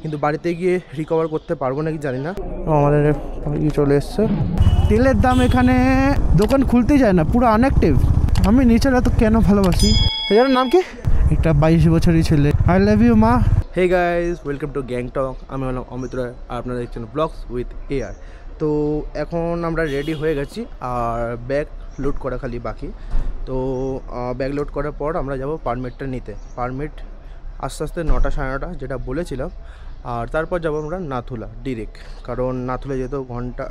কিন্তু বাড়িতে গিয়ে রিকভার করতে পারবো নাকি জানি না। আমাদের চলে এসছে। তেলের দাম এখানে দোকান খুলতে যায় না, পুরো আনঅ্যাক্টিভ। আমি নেচার এত কেন ভালোবাসি। এর নাম কি? একটা 22 বছরই ছেলে। আই লাভ ইউ মা। Hey guys, welcome to Gangtok. আমি হলাম অমিত রায় আর আপনারা দেখছেন ব্লগস উইথ এআর। তো এখন আমরা রেডি হয়ে গেছি আর ব্যাগ লোড করা খালি বাকি। তো ব্যাগ লোড করার পর আমরা যাব পারমিটটা নিতে। পারমিট আস্তে আস্তে 9টা সাড়ে 9টা যেটা বলেছিলাম। আর তারপর যাবো আমরা নাথুলা ডিরেক্ট, কারণ নাথুলা যেহেতু ঘন্টা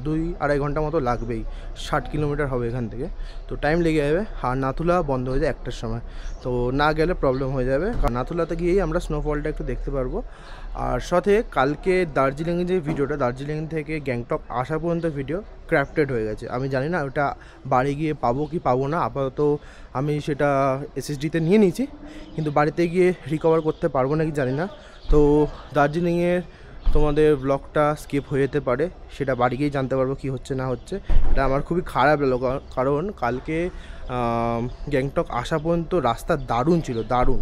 2-2.5 ঘন্টা মতো লাগবেই। 60 কিলোমিটার হবে এখান থেকে, তো টাইম লেগে যাবে। আর নাথুলা বন্ধ হয়ে যায় 1টার সময়, তো না গেলে প্রবলেম হয়ে যাবে। কারণ নাথুলাতে গিয়েই আমরা স্নোফলটা একটু দেখতে পারবো। আর সাথে কালকে দার্জিলিংয়ে যে ভিডিওটা, দার্জিলিং থেকে গ্যাংটক আসা পর্যন্ত ভিডিও ক্রাফটেড হয়ে গেছে। আমি জানি না ওটা বাড়ি গিয়ে পাবো কি পাবো না। আপাতত আমি সেটা এসএসডিতে নিয়ে নিয়েছি, কিন্তু বাড়িতে গিয়ে রিকভার করতে পারবো নাকি জানি না। তো দার্জিলিংয়ের তোমাদের ব্লগটা স্কিপ হয়ে যেতে পারে, সেটা বাড়ি গিয়েই জানতে পারবো কি হচ্ছে না হচ্ছে। এটা আমার খুবই খারাপ লাগলো, কারণ কালকে গ্যাংটক আসা পর্যন্ত রাস্তা দারুণ ছিল, দারুণ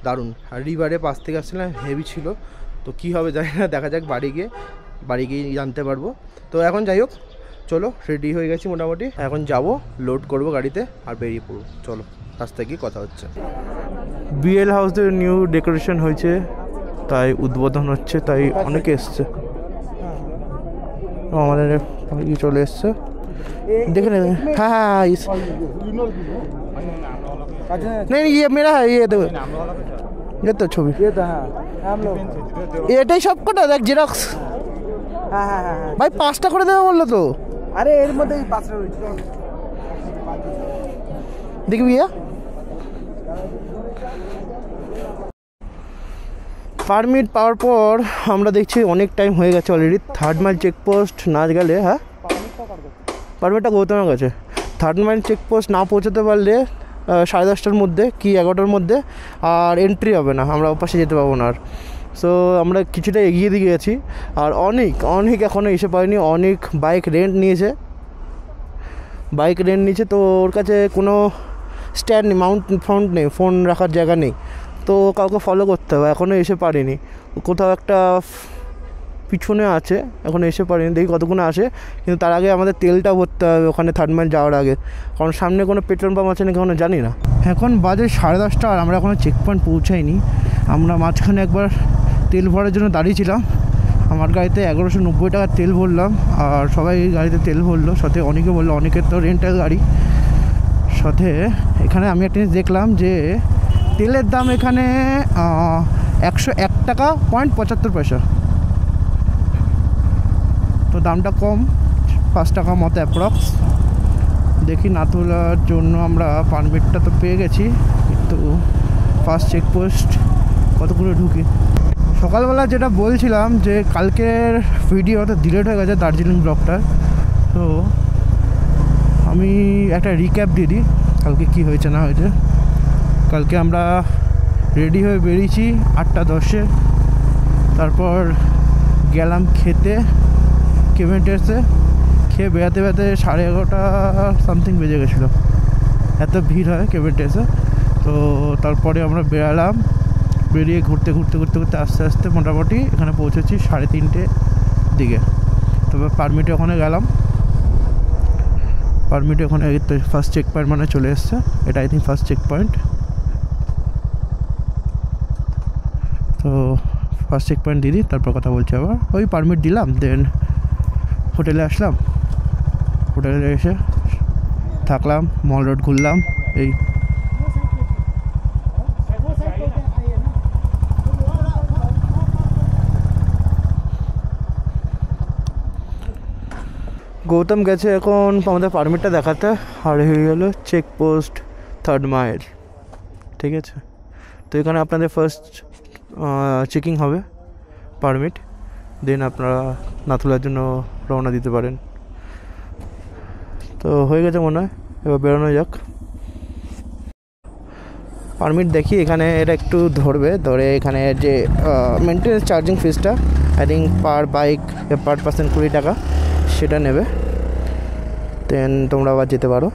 দারুণ। আর রিভারের পাশ থেকে আসছিলাম, হেভি ছিল। তো কী হবে জানি না, দেখা যাক বাড়ি গিয়ে জানতে পারবো। তো এখন যাই হোক, চলো রেডি হয়ে গেছি মোটামুটি। এখন যাব, লোড করব গাড়িতে আর বেরিয়ে পড়বো। চলো রাস্তায় গিয়ে কথা হচ্ছে। বিএল হাউসের নিউ ডেকোরেশন হয়েছে, তাই উদ্বোধন হচ্ছে, তাই অনেকে এসছে। আমাদের চলে এসছে, দেখে নেবে। হ্যাঁ হ্যাঁ नहीं ये मेरा है, ये तो ये तो ছবি, ये तो हाँ हम लोग এটাই সব কটা দেখ জেরক্স। হ্যাঁ হ্যাঁ হ্যাঁ ভাই 5টা করে দেবে বললো তো। আরে এর মধ্যেই 5টা রয়েছে, দেখবি। পারমিট পাওয়ার পর আমরা দেখছি অনেক টাইম হয়ে গেছে অলরেডি। 3rd মাইল চেকপোস্ট না গেলে, হ্যাঁ পারমিটটা গৌতমের কাছে। 3rd মাইল চেকপোস্ট না পৌঁছাতে পারলে 10:30টার মধ্যে কি 11টার মধ্যে আর এন্ট্রি হবে না, আমরা ওপাশে যেতে পারবো না আর। সো আমরা কিছুটা এগিয়ে দিয়ে গেছি। আর অনেক এখনও এসে পারেনি। অনেক বাইক রেন্ট নিয়েছে, তো ওর কাছে কোনো স্ট্যান্ড নেই, মাউন্ট নেই, ফোন রাখার জায়গা নেই, তো কাউকে ফলো করতে হবে। এখনও এসে পারিনি, কোথাও একটা পিছনে আছে, এখনও এসে পারিনি। দেখি কতক্ষণে আসে, কিন্তু তার আগে আমাদের তেলটা ভরতে হবে ওখানে 3rd মাইল যাওয়ার আগে, কারণ সামনে কোনো পেট্রোল পাম্প আছে নাকি এখনও জানি না। এখন বাজে 10:30 আর আমরা এখনও চেক পয়েন্ট পৌঁছাইনি। আমরা মাঝখানে একবার তেল ভরার জন্য দাঁড়িয়েছিলাম। আমার গাড়িতে 1190 টাকা তেল ভরলাম, আর সবাই গাড়িতে তেল ভরলো, সাথে অনেকে বললো, অনেকের তো রেন্টাল গাড়ি। সাথে এখানে আমি একটা জিনিস দেখলাম যে তেলের দাম এখানে 101 টাকা 75 পয়সা, তো দামটা কম, 5 টাকা মতো অ্যাপ্রক্স। দেখি নাথুলার জন্য আমরা পারমিটটা তো পেয়ে গেছি, কিন্তু ফার্স্ট চেকপোস্ট কতগুলো ঢুকি। সকালবেলা যেটা বলছিলাম যে কালকের ভিডিওটা ডিলিট হয়ে গেছে দার্জিলিং ব্লগটা, তো আমি একটা রিক্যাপ দিয়ে দিই কালকে কী হয়েছে না হয়েছে। কালকে আমরা রেডি হয়ে বেরিয়েছি 8:10-এ, তারপর গেলাম খেতে কেভেন্টার্সে। খেয়ে বেড়াতে 11:30 সামথিং বেজে গেছিলো, এত ভিড় হয় কেভেন্টার্সে। তো তারপরে আমরা বেরিয়ে ঘুরতে আস্তে আস্তে মোটামুটি এখানে পৌঁছেছি 3:30 দিকে। তবে পারমিটে ওখানে গেলাম, পারমিটে ওখানে ফার্স্ট চেক পয়েন্ট মানে চলে এসছে, এটা I think first checkpoint. তো ফার্স্ট চেক পয়েন্ট দিদি, তারপর কথা বলছি আবার। ওই পারমিট দিলাম, দেন হোটেলে আসলাম, হোটেলে এসে থাকলাম, মল রোড ঘুরলাম। এই গৌতম গেছে এখন আমাদের পারমিটটা দেখাতে, আর হয়ে গেল চেকপোস্ট 3rd মাইল, ঠিক আছে। তো এখানে আপনাদের ফার্স্ট চেকিং হবে পারমিট, দেন আপনারা নাথুলার জন্য রওনা দিতে পারেন। তো হয়ে গেছে মনে হয়, এবার বেরোনো যাক। পারমিট দেখি এখানে, এটা একটু ধরে এখানে যে মেনটেন্যান্স চার্জিং ফিসটা I think per bike per person 20 টাকা, সেটা নেবে। দেন তোমরা আবার যেতে পারো।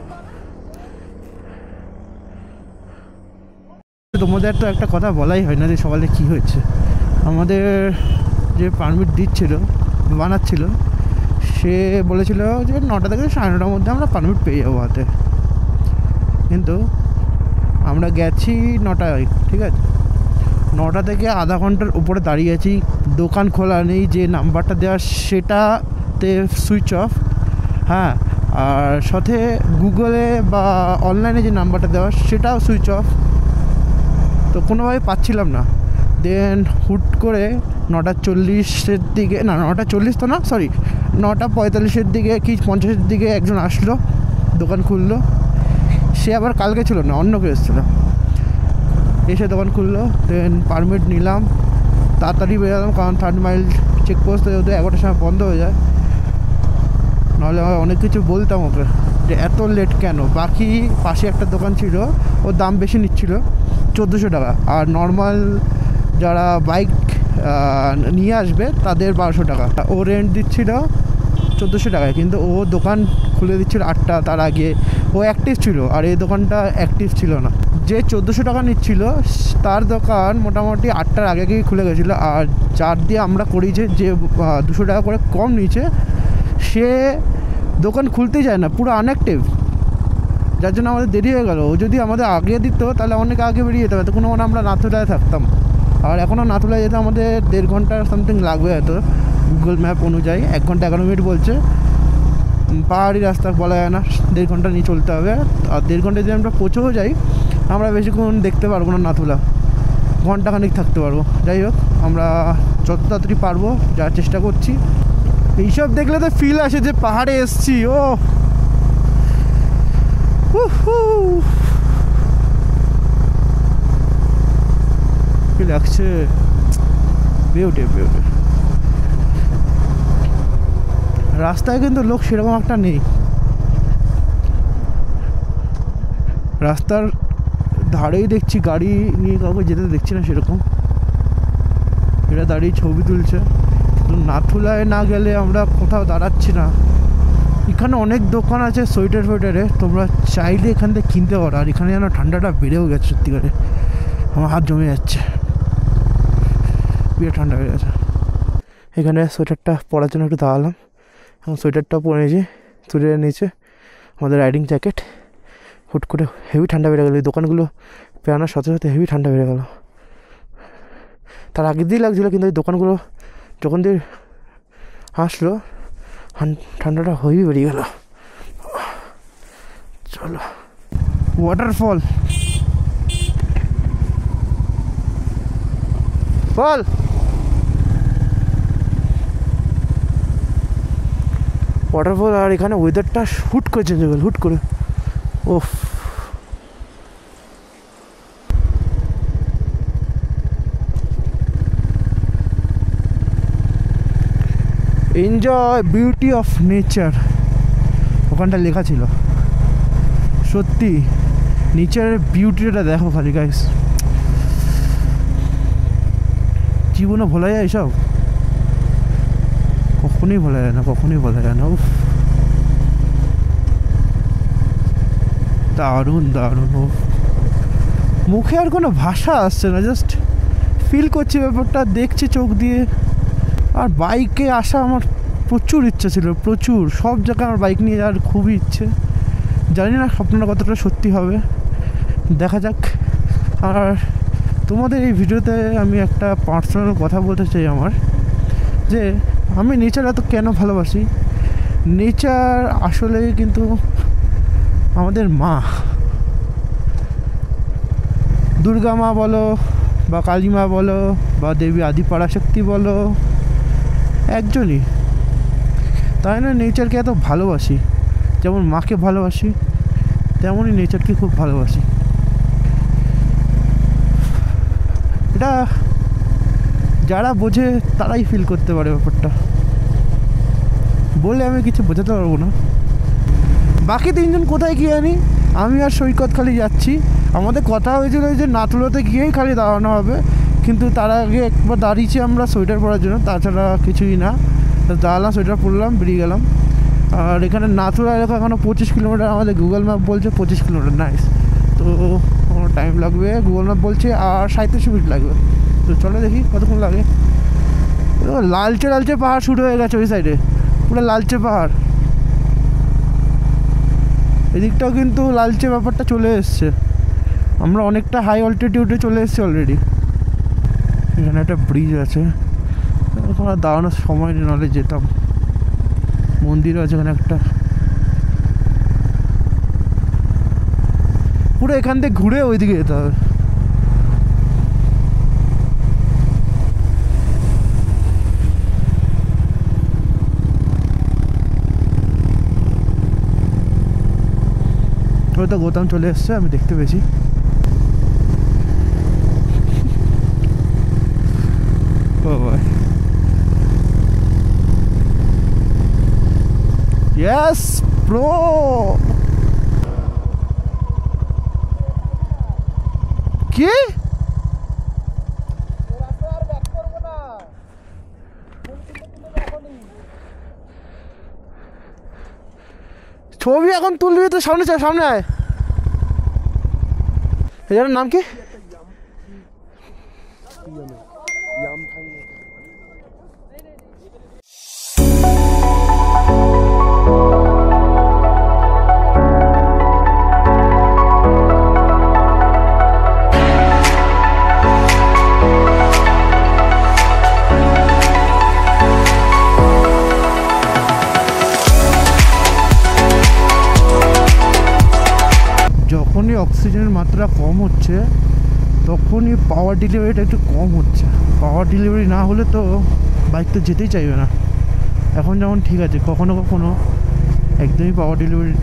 তোমাদের তো একটা কথা বলাই হয় না যে সকালে কী হয়েছে। আমাদের যে পারমিট দিচ্ছিল, বানাচ্ছিল, সে বলেছিল যে 9টা থেকে 9:30টার মধ্যে আমরা পারমিট পেয়ে যাবো হাতে। কিন্তু আমরা গেছি 9টায়, ঠিক আছে, 9টা থেকে আধা ঘন্টার উপরে দাঁড়িয়ে আছি, দোকান খোলা নেই, যে নাম্বারটা দেওয়া সেটাতে সুইচ অফ। হ্যাঁ, আর সাথে গুগলে বা অনলাইনে যে নাম্বারটা দেওয়া সেটাও সুইচ অফ। তো কোনোভাবে পাচ্ছিলাম না। দেন হুট করে 9:40-এর দিকে, না 9:40 তো না, সরি 9:45-এর দিকে কি 50-এর দিকে একজন আসলো, দোকান খুললো। সে আবার কালকে ছিল না, অন্য কেউ এসেছিলো, এসে দোকান খুললো। দেন পারমিট নিলাম, তাড়াতাড়ি বেরোলাম, কারণ 3rd মাইল চেকপোস্ট যেহেতু 11টার সময় বন্ধ হয়ে যায়। নাহলে অনেক কিছু বলতাম ওকে যে এত লেট কেন। বাকি পাশে একটা দোকান ছিল, ওর দাম বেশি নিচ্ছিল, 1400 টাকা। আর নর্মাল যারা বাইক নিয়ে আসবে তাদের 1200 টাকা। ও রেন্ট দিচ্ছিল 1400 টাকায়, কিন্তু ও দোকান খুলে দিচ্ছিল 8টা তার আগে। ও অ্যাক্টিভ ছিল, আর এই দোকানটা অ্যাক্টিভ ছিল না। যে 1400 টাকা নিচ্ছিল তার দোকান মোটামুটি 8টার আগে গিয়ে খুলে গেছিলো। আর যার দিয়ে আমরা করিয়েছে, যে 200 টাকা করে কম নিয়েছে, সে দোকান খুলতেই যায় না, পুরো আনঅ্যাক্টিভ। যার জন্য আমাদের দেরি হয়ে গেল। ও যদি আমাদের আগে দিত তাহলে অনেক আগে বেরিয়ে যেতে হতো, কোনো মানে আমরা নাথুলায় থাকতাম। আর এখনও নাথুলায় যেতে আমাদের 1.5 ঘন্টা সামথিং লাগবে হয়তো, গুগল ম্যাপ অনুযায়ী 1 ঘন্টা 11 মিনিট বলছে। পাহাড়ি রাস্তা বলা যায় না, 1.5 ঘন্টা নিয়ে চলতে হবে। আর 1.5 ঘন্টা যদি আমরা পৌঁছেও যাই, আমরা বেশিক্ষণ দেখতে পারবো না নাথুলা, ঘন্টাখানিক থাকতে পারবো। যাই হোক, আমরা যত তাড়াতাড়ি পারবো যাওয়ার চেষ্টা করছি। এইসব দেখলে তো ফিল আসে যে পাহাড়ে এসছি। ও কি লাগছে, বিউটি বিউটি। রাস্তায় কিন্তু লোক সেরকম একটা নেই, রাস্তার ধারেই দেখছি গাড়ি নিয়ে কাউকে যেতে দেখছি না সেরকম। এটা দাঁড়িয়ে ছবি তুলছে। কিন্তু নাথুলায় না গেলে আমরা কোথাও দাঁড়াচ্ছি না। এখানে অনেক দোকান আছে সোয়েটার ফোয়েটারে, তোমরা চাইলে এখান থেকে কিনতে পারো। আর এখানে যেন ঠান্ডাটা বেড়েও গেছে সত্যিকারে, আমার হাত জমে যাচ্ছে, বিয়ে ঠান্ডা হয়ে গেছে। এখানে সোয়েটারটা পরার জন্য একটু দাঁড়ালাম, এবং সোয়েটারটা পরে নিয়েছি, তুলে নিয়েছে আমাদের রাইডিং জ্যাকেট। হুট করে হেভি ঠান্ডা বেড়ে গেলো, এই দোকানগুলো পেরানোর সাথে সাথে হেভি ঠান্ডা বেড়ে গেলো। তার আগের দিয়েই লাগছিলো, কিন্তু এই দোকানগুলো যখন দিয়ে আসলো ঠান্ডাটা হেভি বেরিয়ে গেল। চলো, ওয়াটারফল ফল, ওয়াটারফল। আর এখানে ওয়েদারটা হুট করে চেঞ্জ হয়ে গেল, হুট করে। ওফ, এনজয় বিউটি অফ নেচার, ওখানটা লেখা ছিল। সত্যি নেচারের বিউটিটা দেখো খালি গাইস, জীবনে ভোলা যায় এসব? কখনোই ভোলা যায় না, কখনোই ভোলা যায় না। উফ, দারুণ দারুণ। ও মুখে আর কোনো ভাষা আসছে না, জাস্ট ফিল করছি ব্যাপারটা, দেখছি চোখ দিয়ে। আর বাইকে আসা আমার প্রচুর ইচ্ছা ছিল, প্রচুর। সব জায়গায় আমার বাইক নিয়ে যাওয়ার খুবই ইচ্ছে। জানি না স্বপ্নটা কতটা সত্যি হবে, দেখা যাক। আর তোমাদের এই ভিডিওতে আমি একটা পার্সোনাল কথা বলতে চাই আমার, যে আমি নেচার এত কেন ভালোবাসি। নেচার আসলে কিন্তু আমাদের মা, দুর্গা মা বলো বা কালী মা বলো বা দেবী আদিপরাশক্তি বলো, একজনই। তাই না নেচারকে এত ভালোবাসি, যেমন মাকে ভালোবাসি তেমনই নেচারকে খুব ভালোবাসি। এটা যারা বোঝে তারাই ফিল করতে পারে ব্যাপারটা, বলে আমি কিছু বোঝাতে পারবো না। বাকি 3জন কোথায় গিয়ে আনি, আমি আর সৈকত খালি যাচ্ছি। আমাদের কথা হয়েছিল যে নাথুলাতে গিয়েই খালি দাঁড়ানো হবে, কিন্তু তার আগে একবার দাঁড়িয়েছি আমরা সোয়েটার পরার জন্য, তাছাড়া কিছুই না। দাঁড়ালাম, সোয়েটার পরলাম, বেরিয়ে গেলাম। আর এখানে নাথুলা এলাকা এখনও 25 কিলোমিটার, আমাদের গুগল ম্যাপ বলছে 25 কিলোমিটার। নাইস, তো টাইম লাগবে, গুগল ম্যাপ বলছে আর 37 মিনিট লাগবে। তো চলো দেখি কতক্ষণ লাগে। লালচে লালচে পাহাড় শুরু হয়ে গেছে ওই সাইডে, পুরো লালচে পাহাড়। এদিকটাও কিন্তু লালচে ব্যাপারটা চলে এসছে, আমরা অনেকটা হাই অল্টিটিউডে চলে এসেছি অলরেডি। এখানে একটা ব্রিজ আছে, ওখানে দাঁড়ানোর সময় নেই, নাহলে যেতাম। মন্দির আছে এখানে একটা, পুরো এখান থেকে ঘুরে ওইদিকে যেতে হবে। হয়তো গৌতম চলে এসছে, আমি দেখতে পেয়েছি। Yes, bro. কি ছবি এখন তুলবি তো? সামনে চল, সামনে আয়। এটার নাম কি? যখনই অক্সিজেনের মাত্রা কম হচ্ছে তখনই পাওয়ার ডেলিভারিটা একটু কম হচ্ছে। পাওয়ার ডেলিভারি না হলে তো বাইক তো যেতেই চাইবে না। এখন যেমন ঠিক আছে, কখনো কখনো একদমই পাওয়ার ডেলিভারি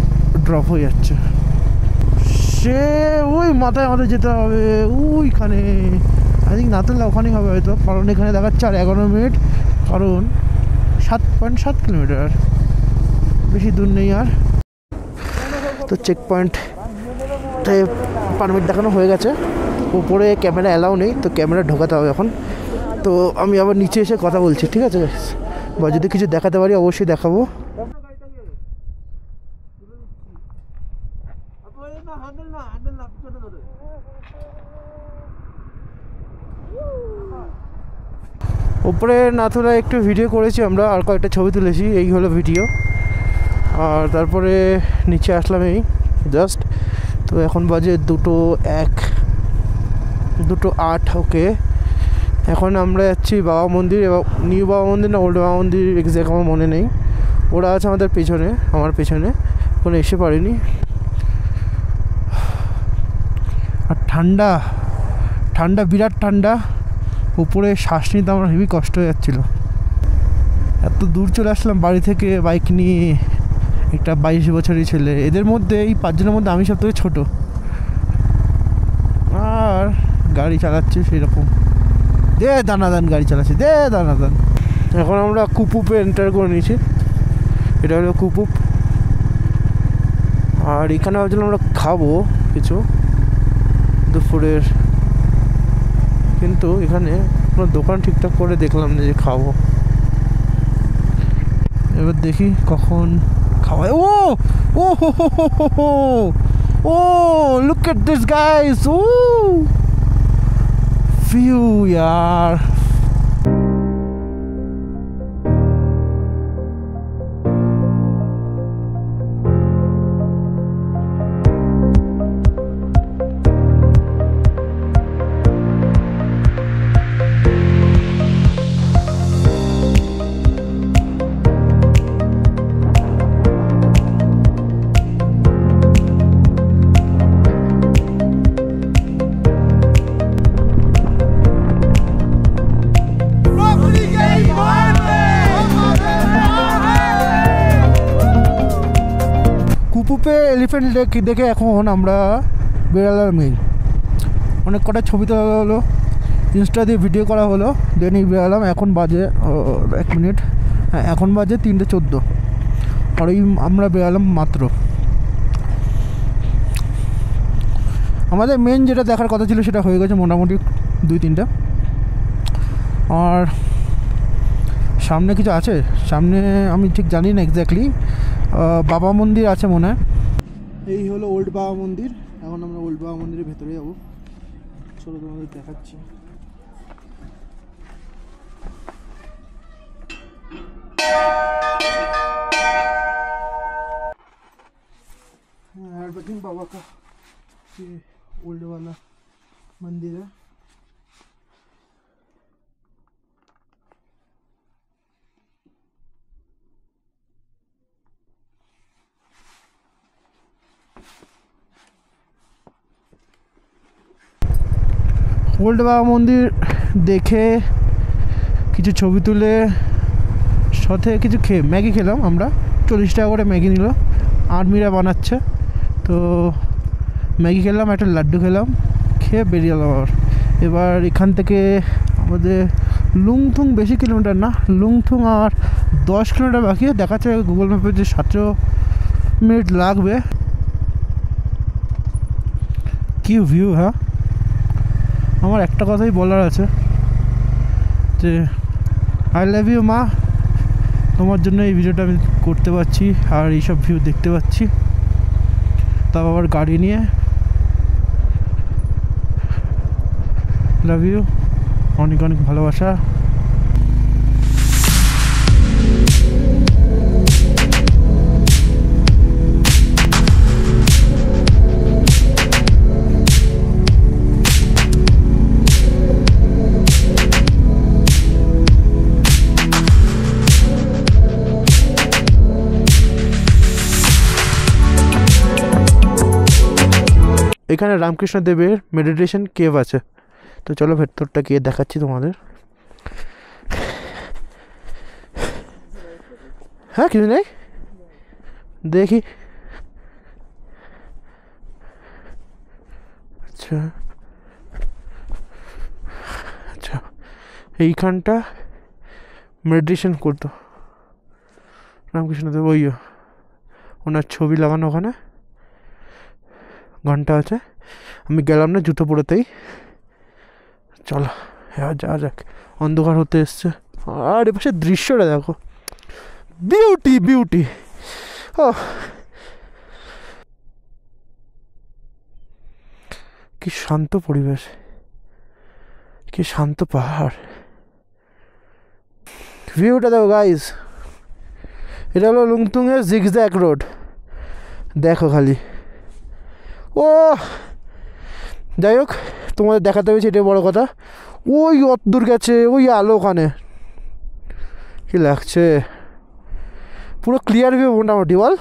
ড্রপ হয়ে যাচ্ছে। সে ওই মাথায় আমাদের যেতে হবে, ওইখানে আই থিঙ্ক নাতলা ওখানেই হবে হয়তো, কারণ এখানে দেখাচ্ছে আর 11 মিনিট, কারণ 7.7 কিলোমিটার, বেশি দূর নেই আর। তো চেক পয়েন্ট পারমিট দেখানো হয়ে গেছে, উপরে ক্যামেরা অ্যালাউ নেই, তো ক্যামেরা ঢোকাতে হবে এখন। তো আমি আবার নিচে এসে কথা বলছি, ঠিক আছে? বা যদি কিছু দেখাতে পারি অবশ্যই দেখাবো। উপরে নাথুরা একটু ভিডিও করেছি আমরা, আর কয়েকটা ছবি তুলেছি, এই হলো ভিডিও। আর তারপরে নিচে আসলাম এই জাস্ট। তো এখন বাজে 2:08। ওকে, এখন আমরা যাচ্ছি বাবা মন্দির, এবং নিউ বাবা মন্দির না ওল্ড বাবা মন্দির এক্স্যাক্ট আমার মনে নেই। ওরা আছে আমাদের পেছনে, আমার পেছনে, কোনো এসে পারিনি। আর ঠান্ডা ঠান্ডা, বিরাট ঠান্ডা। উপরে শ্বাস নিতে আমার হেবি কষ্ট হয়ে যাচ্ছিলো। এত দূর চলে আসলাম বাড়ি থেকে বাইক নিয়ে, একটা 22 বছরের ছেলে। এদের মধ্যে, এই 5 জনের মধ্যে আমি সব থেকে ছোটো, আর গাড়ি চালাচ্ছে সেরকম দে দানাদান গাড়ি চালাচ্ছে, দে দানাদান। এখন আমরা কুপুপে এন্টার করে নিয়েছি, এটা হলো কুপুপ। আর এখানে ভাবছিলাম আমরা খাবো কিছু দুপুরের, কিন্তু এখানে কোনো দোকান ঠিকঠাক করে দেখলাম না যে খাবো। এবার দেখি কখন খাওয়ায়। ও ও হো হো হো হো, ও লুক এট দিস গাইস, ও ভিউ यार। কুপুপে এলিফ্যান্ট লেক দেখে এখন আমরা বেড়ালাম। এই অনেক কটা ছবি তোলা হলো, ইনস্টা দিয়ে ভিডিও করা হলো, দেন এই বেড়ালাম। এখন বাজে 1 মিনিট, হ্যাঁ এখন বাজে 3:14, আর এই আমরা বেড়ালাম মাত্র। আমাদের মেন যেটা দেখার কথা ছিল সেটা হয়ে গেছে মোটামুটি 2-3টা। আর সামনে কিছু আছে, সামনে আমি ঠিক জানি না এক্স্যাক্টলি, বাবা মন্দির আছে মনে হয়। এই হলো ওল্ড বাবা মন্দির। এখন আমরা ওল্ড বাবা মন্দিরের ভেতরে যাবো, চলো তোমাদের দেখাচ্ছি। हरभजन बाबा का ये ओल्ड वाला मंदिर है। ওল্ড বাবা মন্দির দেখে কিছু ছবি তুলে সাথে কিছু ম্যাগি খেলাম আমরা। 40 টাকা করে ম্যাগি নিল, আর্মিরা বানাচ্ছে। তো ম্যাগি খেলাম, একটা লাড্ডু খেলাম, খেয়ে বেরিয়ে গেলাম। এবার এখান থেকে আমাদের লুংথুং, বেশি কিলোমিটার না, লুংথুং আর 10 কিলোমিটার বাকি। দেখাচ্ছে গুগল ম্যাপে যে 17 মিনিট লাগবে। কি ভিউ! হ্যাঁ, আমার একটা কথাই বলার আছে যে আই লাভ ইউ মা। তোমার জন্য এই ভিডিওটা আমি করতে পারছি আর এইসব ভিউ দেখতে পাচ্ছি, তাও আবার গাড়ি নিয়ে। লাভ ইউ, অনেক অনেক ভালোবাসা। এখানে রামকৃষ্ণ দেবের মেডিটেশন কেভ আছে। তো চলো ভেতরটা গিয়ে দেখাচ্ছি তোমাদের। হ্যাঁ, কিছু নেই, দেখি। আচ্ছা আচ্ছা, এইখানটা মেডিটেশন করতো রামকৃষ্ণ দেব। ওই ওনার ছবি লাগানো, ওখানে ঘন্টা আছে। আমি গেলাম না জুতো পরেতেই। চলো এবার যাওয়া যাক, অন্ধকার হতে এসছে। আর এপাশে দৃশ্যটা দেখো, বিউটি বিউটি। ও কি শান্ত পরিবেশ, কি শান্ত পাহাড়। ভিউটা দেখো গাইজ, এটা হলো লুংথুংয়ের জিগজ্যাগ রোড। দেখো খালি। ও যাই হোক, তোমাদের দেখাতে হয়েছে, এটাই বড় কথা। ওই অত দূর গেছে, ওই আলো, ওখানে কি লাগছে, পুরো ক্লিয়ার ভিউ মোটামুটি। বল।